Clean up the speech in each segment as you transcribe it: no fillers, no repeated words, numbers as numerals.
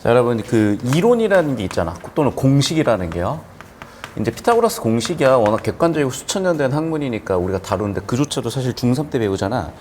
자, 여러분, 그 이론이라는 게 있잖아. 또는 공식이라는 게요. 이제 피타고라스 공식이야 워낙 객관적이고 수천 년 된 학문이니까 우리가 다루는데 그조차도 사실 중3 때 배우잖아.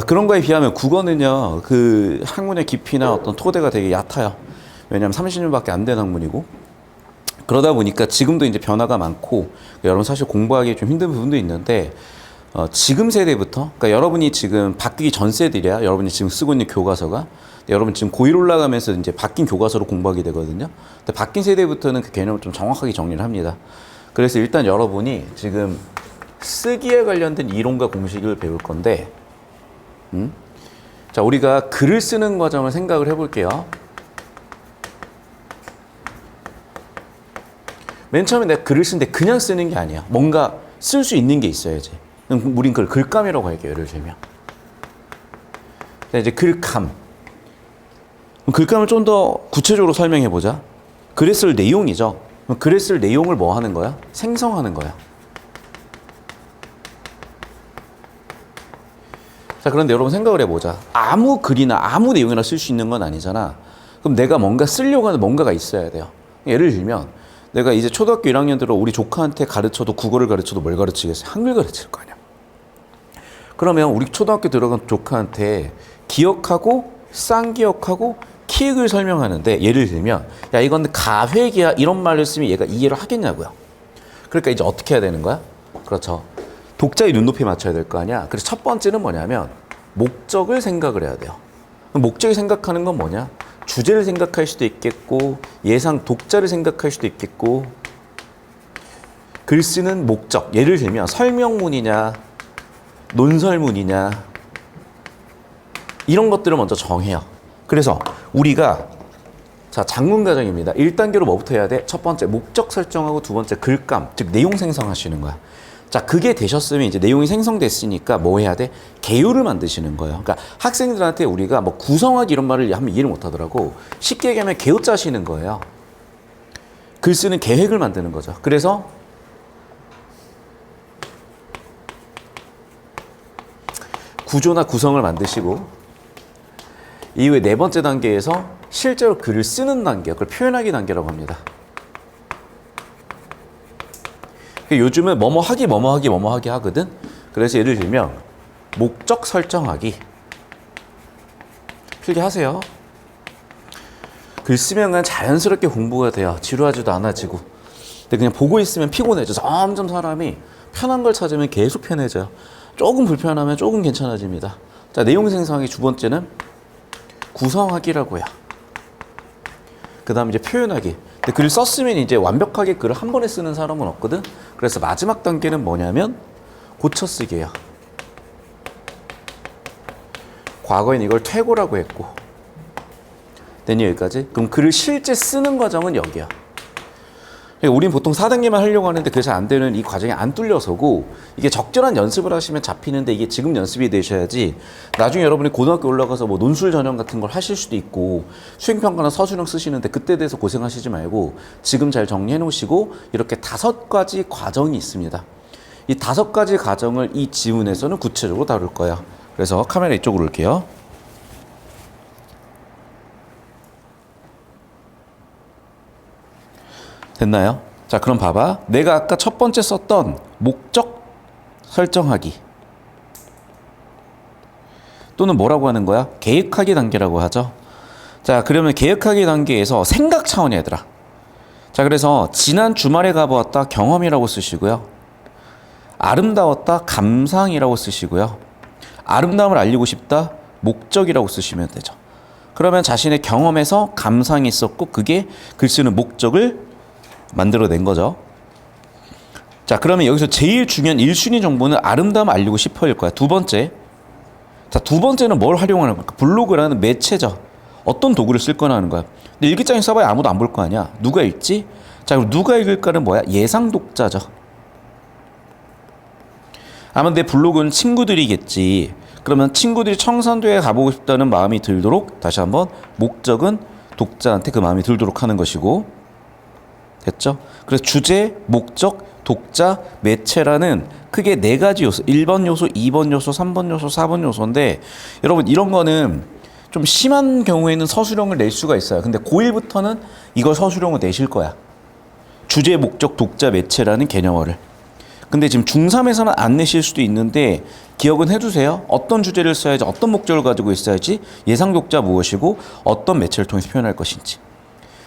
그런 거에 비하면 국어는요, 그 학문의 깊이나 어떤 토대가 되게 얕아요. 왜냐하면 30년밖에 안 된 학문이고. 그러다 보니까 지금도 이제 변화가 많고, 여러분 사실 공부하기 좀 힘든 부분도 있는데, 지금 세대부터, 그러니까 여러분이 지금 바뀌기 전 세대야. 여러분이 지금 쓰고 있는 교과서가. 여러분 지금 고1 올라가면서 이제 바뀐 교과서로 공부하게 되거든요. 근데 바뀐 세대부터는 그 개념을 좀 정확하게 정리를 합니다. 그래서 일단 여러분이 지금 쓰기에 관련된 이론과 공식을 배울 건데, 자, 우리가 글을 쓰는 과정을 생각을 해볼게요. 맨 처음에 내가 글을 쓰는데 그냥 쓰는 게 아니야. 뭔가 쓸 수 있는 게 있어야지. 우린 그걸 글감이라고 할게요, 예를 들면. 자, 이제 글감. 글감을 좀 더 구체적으로 설명해 보자. 글에 쓸 내용이죠. 글에 쓸 내용을 뭐 하는 거야? 생성하는 거야. 자, 그런데 여러분 생각을 해보자. 아무 글이나 아무 내용이나 쓸 수 있는 건 아니잖아. 그럼 내가 뭔가 쓰려고 하는 뭔가가 있어야 돼요. 예를 들면 내가 이제 초등학교 1학년 들어 우리 조카한테 가르쳐도 국어를 가르쳐도 뭘 가르치겠어요? 한글 가르칠 거 아니야. 그러면 우리 초등학교 들어간 조카한테 기억하고 쌍기억하고 키읔을 설명하는데 예를 들면 야 이건 가회기야 이런 말을 쓰면 얘가 이해를 하겠냐고요. 그러니까 이제 어떻게 해야 되는 거야? 그렇죠. 독자의 눈높이에 맞춰야 될 거 아니야. 그래서 첫 번째는 뭐냐면 목적을 생각을 해야 돼요. 목적을 생각하는 건 뭐냐? 주제를 생각할 수도 있겠고 예상 독자를 생각할 수도 있겠고 글 쓰는 목적 예를 들면 설명문이냐 논설문이냐 이런 것들을 먼저 정해요. 그래서 우리가 자 작문 과정입니다. 1단계로 뭐부터 해야 돼? 첫 번째 목적 설정하고 두 번째 글감 즉 내용 생성하시는 거야. 자 그게 되셨으면 이제 내용이 생성됐으니까 뭐 해야 돼? 개요를 만드시는 거예요. 그러니까 학생들한테 우리가 뭐 구성하기 이런 말을 하면 이해를 못 하더라고. 쉽게 얘기하면 개요 짜시는 거예요. 글 쓰는 계획을 만드는 거죠. 그래서 구조나 구성을 만드시고 이후에 네 번째 단계에서 실제로 글을 쓰는 단계, 그걸 표현하기 단계라고 합니다. 요즘은 뭐뭐 하기 하거든. 그래서 예를 들면 목적 설정하기 필기하세요. 글 쓰면 그냥 자연스럽게 공부가 돼요. 지루하지도 않아지고. 근데 그냥 보고 있으면 피곤해져. 점점 사람이 편한 걸 찾으면 계속 편해져요. 조금 불편하면 조금 괜찮아집니다. 자, 내용 생성하기 두 번째는 구성하기라고요. 그 다음 이제 표현하기. 근데 글을 썼으면 이제 완벽하게 글을 한 번에 쓰는 사람은 없거든. 그래서 마지막 단계는 뭐냐면 고쳐쓰기예요. 과거엔 이걸 퇴고라고 했고. 됐니 여기까지? 그럼 글을 실제 쓰는 과정은 여기야. 우린 보통 4단계만 하려고 하는데 그게 잘 안 되는 이 과정이 안 뚫려서고 이게 적절한 연습을 하시면 잡히는데 이게 지금 연습이 되셔야지 나중에 여러분이 고등학교 올라가서 뭐 논술 전형 같은 걸 하실 수도 있고 수행평가나 서술형 쓰시는데 그때 대해서 고생하시지 말고 지금 잘 정리해 놓으시고 이렇게 5가지 과정이 있습니다. 이 5가지 과정을 이 지문에서는 구체적으로 다룰 거예요. 그래서 카메라 이쪽으로 올게요. 됐나요? 자, 그럼 봐봐. 내가 아까 첫 번째 썼던 목적 설정하기 또는 뭐라고 하는 거야? 계획하기 단계라고 하죠. 자, 그러면 계획하기 단계에서 생각 차원이 얘들아. 자, 그래서 지난 주말에 가보았다 경험이라고 쓰시고요. 아름다웠다 감상이라고 쓰시고요. 아름다움을 알리고 싶다 목적이라고 쓰시면 되죠. 그러면 자신의 경험에서 감상이 있었고 그게 글 쓰는 목적을 만들어낸 거죠. 자, 그러면 여기서 제일 중요한 1순위 정보는 아름다움을 알리고 싶어일 거야. 두 번째. 자, 두 번째는 뭘 활용하는 걸까? 블로그라는 매체죠. 어떤 도구를 쓸 거나 하는 거야. 근데 일기장에 써봐야 아무도 안 볼 거 아니야. 누가 읽지? 자, 그럼 누가 읽을까는 뭐야? 예상 독자죠. 아마 내 블로그는 친구들이겠지. 그러면 친구들이 청산도에 가보고 싶다는 마음이 들도록 다시 한번 목적은 독자한테 그 마음이 들도록 하는 것이고 됐죠? 그래서 주제, 목적, 독자, 매체라는 크게 4가지 요소 1번 요소, 2번 요소, 3번 요소, 4번 요소인데 여러분 이런 거는 좀 심한 경우에는 서술형을 낼 수가 있어요. 근데 고1부터는 이걸 서술형을 내실 거야. 주제, 목적, 독자, 매체라는 개념어를. 근데 지금 중3에서는 안 내실 수도 있는데 기억은 해두세요. 어떤 주제를 써야지, 어떤 목적을 가지고 있어야지, 예상 독자 무엇이고 어떤 매체를 통해서 표현할 것인지.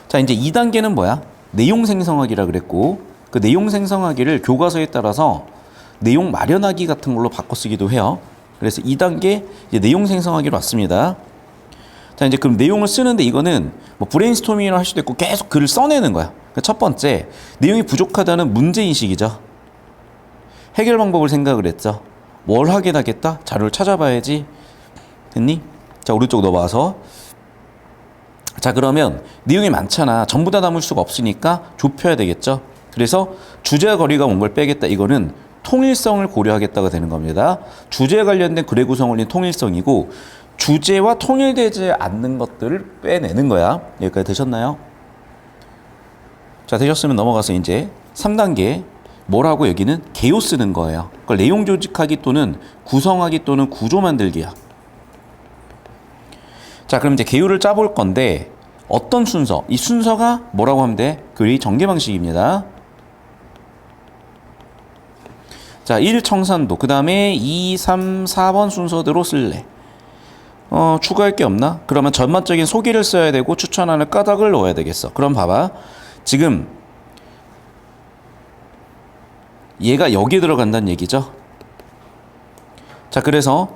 자, 이제 2단계는 뭐야? 내용 생성하기라 그랬고, 그 내용 생성하기를 교과서에 따라서 내용 마련하기 같은 걸로 바꿔 쓰기도 해요. 그래서 2단계 이제 내용 생성하기로 왔습니다. 자, 이제 그럼 내용을 쓰는데 이거는 뭐 브레인스토밍을 할 수도 있고 계속 글을 써내는 거야. 그러니까 첫 번째, 내용이 부족하다는 문제인식이죠. 해결 방법을 생각을 했죠. 뭘 확인하겠다? 자료를 찾아봐야지. 됐니? 자, 오른쪽 넘어와서. 자, 그러면 내용이 많잖아. 전부 다 담을 수가 없으니까 좁혀야 되겠죠. 그래서 주제와 거리가 먼 걸 빼겠다. 이거는 통일성을 고려하겠다가 되는 겁니다. 주제에 관련된 글의 구성을 올린 통일성이고, 주제와 통일되지 않는 것들을 빼내는 거야. 여기까지 되셨나요? 자, 되셨으면 넘어가서 이제 3단계. 뭐라고? 여기는 개요 쓰는 거예요. 그걸 내용 조직하기 또는 구성하기 또는 구조 만들기야. 자, 그럼 이제 개요를 짜볼 건데 어떤 순서? 이 순서가 뭐라고 하면 돼? 글의 전개 방식입니다. 자, 1 청산도, 그 다음에 2, 3, 4번 순서대로 쓸래. 추가할 게 없나? 그러면 전반적인 소개를 써야 되고 추천하는 까닭을 넣어야 되겠어. 그럼 봐봐. 지금 얘가 여기 들어간다는 얘기죠. 자, 그래서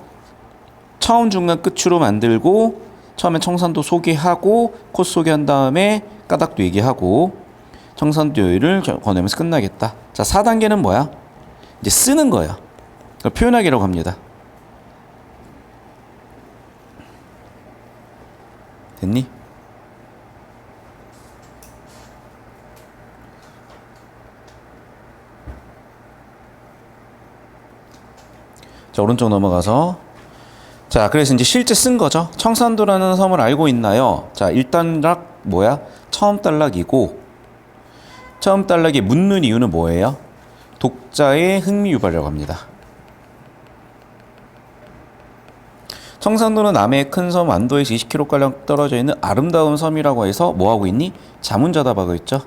처음, 중간, 끝으로 만들고 처음에 청산도 소개하고 코스 소개한 다음에 까닭도 얘기하고 청산도 요일을 권하면서 끝나겠다. 자, 4단계는 뭐야? 이제 쓰는 거야. 표현하기라고 합니다. 됐니? 자, 오른쪽 넘어가서. 자, 그래서 이제 실제 쓴 거죠. 청산도라는 섬을 알고 있나요? 자, 1단락 뭐야? 처음 단락이고, 처음 단락에 묻는 이유는 뭐예요? 독자의 흥미 유발이라고 합니다. 청산도는 남해의 큰 섬 완도에서 20km가량 떨어져 있는 아름다운 섬이라고 해서 뭐하고 있니? 자문자답하고 있죠.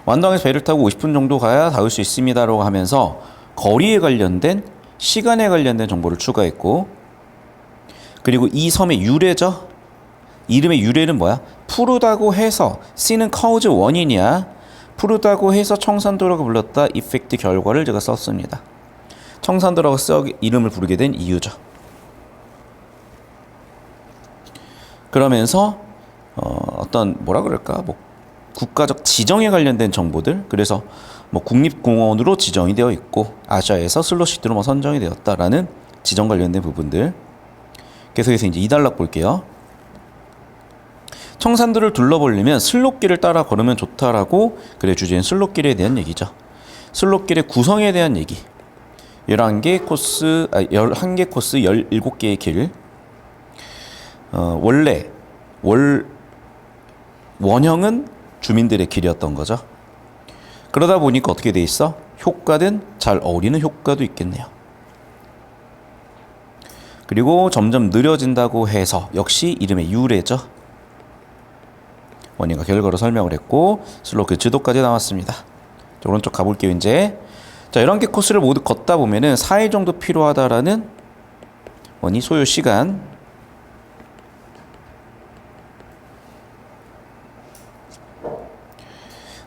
완도항에서 배를 타고 50분 정도 가야 닿을 수 있습니다라고 하면서 거리에 관련된, 시간에 관련된 정보를 추가했고, 그리고 이 섬의 유래죠. 이름의 유래는 뭐야? 푸르다고 해서 C는 카우즈 원인이야. 푸르다고 해서 청산도라고 불렀다. 이펙트 결과를 제가 썼습니다. 청산도라고 이름을 부르게 된 이유죠. 그러면서 어떤 뭐라 그럴까? 뭐 국가적 지정에 관련된 정보들. 그래서 뭐 국립공원으로 지정이 되어 있고 아시아에서 슬로시트로 뭐 선정이 되었다라는 지정 관련된 부분들. 계속해서 이제 2단락 볼게요. 청산도를 둘러보려면 슬로길을 따라 걸으면 좋다라고. 그래, 주제는 슬로길에 대한 얘기죠. 슬로길의 구성에 대한 얘기. 11개 코스, 11개 코스 17개의 길. 원래 원형은 주민들의 길이었던 거죠. 그러다 보니까 어떻게 돼 있어? 효과든 잘 어울리는 효과도 있겠네요. 그리고 점점 느려진다고 해서 역시 이름의 유래죠. 원인과 결과로 설명을 했고 슬로그 지도까지 나왔습니다. 자, 오른쪽 가볼게요. 이제 자, 11개 코스를 모두 걷다 보면은 4일 정도 필요하다라는 원이 소요 시간.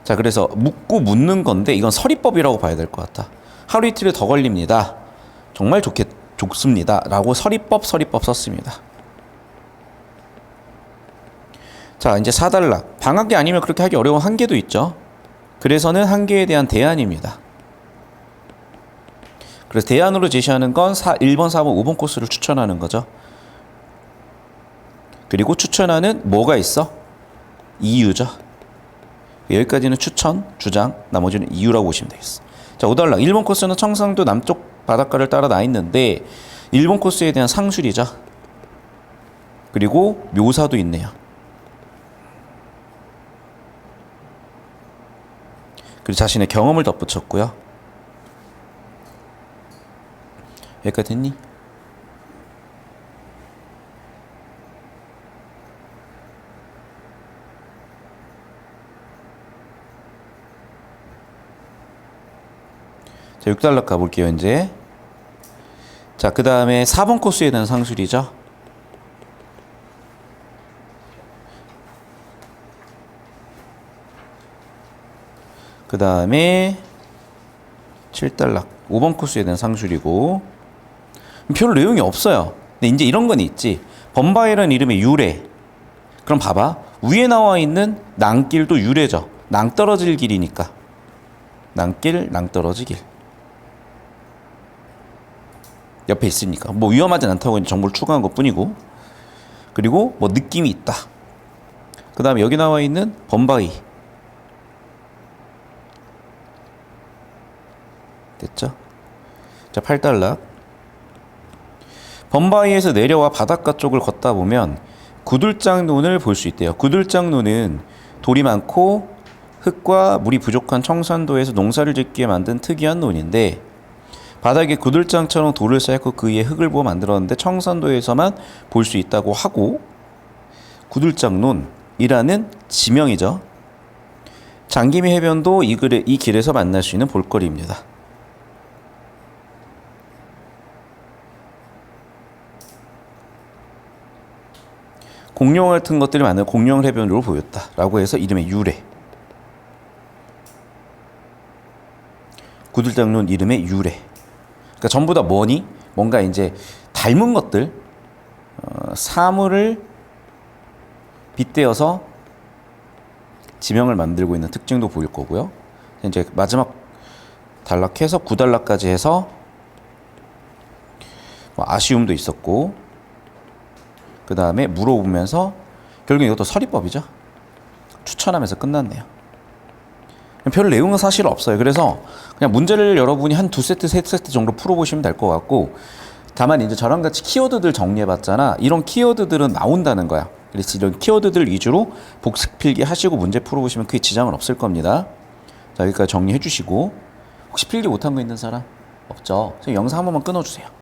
자, 그래서 묻고 묻는 건데 이건 서리법이라고 봐야 될 것 같아. 하루 이틀 더 걸립니다. 정말 좋습니다. 라고 서리법 썼습니다. 자, 이제 4단락. 방학이 아니면 그렇게 하기 어려운 한계도 있죠. 그래서는 한계에 대한 대안입니다. 그래서 대안으로 제시하는 건 1번, 4번, 5번 코스를 추천하는 거죠. 그리고 추천하는 뭐가 있어? 이유죠. 여기까지는 추천, 주장, 나머지는 이유라고 보시면 되겠어. 자, 5단락. 1번 코스는 청산도 남쪽 바닷가를 따라 나 있는데 1번 코스에 대한 상술이죠. 그리고 묘사도 있네요. 그리고 자신의 경험을 덧붙였고요. 여기까지 됐니? 자, 6단락 가볼게요, 이제. 자, 그 다음에 4번 코스에 대한 상술이죠. 그 다음에 7단락 5번 코스에 대한 상술이고, 별로 내용이 없어요. 근데 이제 이런 건 있지. 범바이라는 이름의 유래. 그럼 봐봐. 위에 나와 있는 낭길도 유래죠. 낭떨어질 길이니까. 낭길, 낭떨어지 길. 옆에 있으니까. 뭐 위험하진 않다고 이제 정보를 추가한 것 뿐이고. 그리고 뭐 느낌이 있다. 그 다음에 여기 나와 있는 범바이. 됐죠? 자, 8단락. 범바이에서 내려와 바닷가 쪽을 걷다 보면 구들장논을 볼 수 있대요. 구들장논은 돌이 많고 흙과 물이 부족한 청산도에서 농사를 짓기에 만든 특이한 논인데, 바닥에 구들장처럼 돌을 쌓고 그 위에 흙을 부어 만들었는데 청산도에서만 볼 수 있다고 하고, 구들장논이라는 지명이죠. 장기미 해변도 이 길에서 만날 수 있는 볼거리입니다. 공룡 같은 것들이 많은 공룡 해변으로 보였다라고 해서 이름의 유래. 구들장논 이름의 유래. 그러니까 전부 다 뭐니? 뭔가 이제 닮은 것들, 사물을 빗대어서 지명을 만들고 있는 특징도 보일 거고요. 이제 마지막 단락해서 9단락까지 해서 뭐 아쉬움도 있었고, 그 다음에 물어보면서 결국 이것도 서리법이죠. 추천하면서 끝났네요. 별 내용은 사실 없어요. 그래서 그냥 문제를 여러분이 한 2세트, 3세트 정도 풀어보시면 될 것 같고, 다만 이제 저랑 같이 키워드들 정리해봤잖아. 이런 키워드들은 나온다는 거야. 그래서 이런 키워드들 위주로 복습 필기 하시고 문제 풀어보시면 크게 지장은 없을 겁니다. 자, 여기까지 정리해 주시고, 혹시 필기 못한 거 있는 사람? 없죠? 영상 한 번만 끊어주세요.